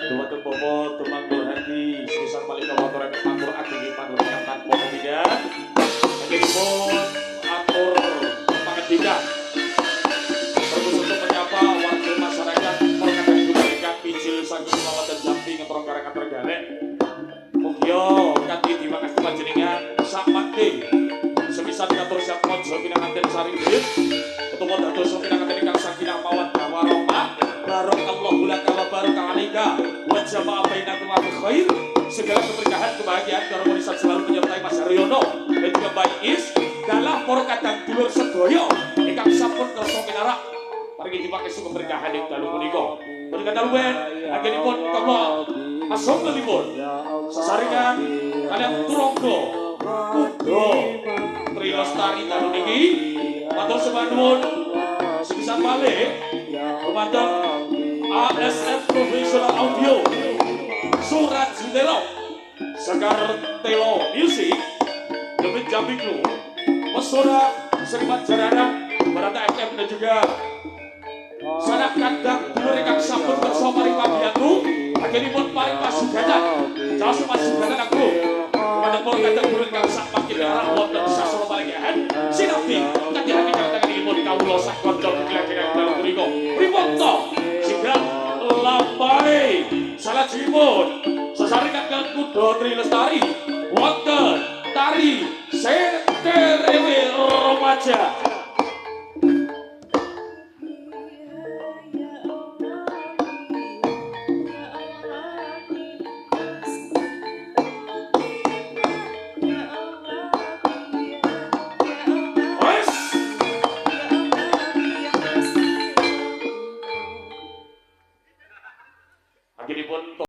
Dumateng Bobo tumanggul hati sebesar paling kawator yang makmur agung manur nyamkan Bobo Bidan akhiripun atur pangedikan terus untuk menyapa warga masyarakat perkadang diberikan pijil saking selawat dan jampi ngetrong karangan tergalek mugio kanti dimangastu panjenengan sak mangke semisal katur siap mojo pinanganten saringgit utawa dados pinanganten ingkang sakinah mawaddah warahmah barakallahu laka wa baraka alaika wa jama'a bainakum bi khair segala keberkahan kebahagiaan keharmonisan selalu menyertai Mas Haryono dan juga Mbak Is dalah para kadang dulur sedaya ingkang sampun kersa pinarak paringi dipakai suku keberkahan ing dalu punika menika daluwen anggenipun kula asomnipun sesaringan kalian turangga kudo Tri Lestari dalu niki matur sembah nuwun sebisa balik kepada ASF Professional Audio Surat Jendela Sekar Telo Music demi Jambi Kru Pesona Seribat Jarana Barata FM dan juga sanak kandang dulur ingkang sampun kersa paring pambiyantu agenipun paring pasuganan jaos pasuganan aku kepada para kandang dulur ingkang sak makin arah wonten sasana paringgahan sinabi kadang ingkang kawula sak kanca kelahiran dalem mriku pripun to sigrang lambai salajengipun sesarengan kalian kuda Tri Lestari wonten tari Senterewe Remaja. Akhiripun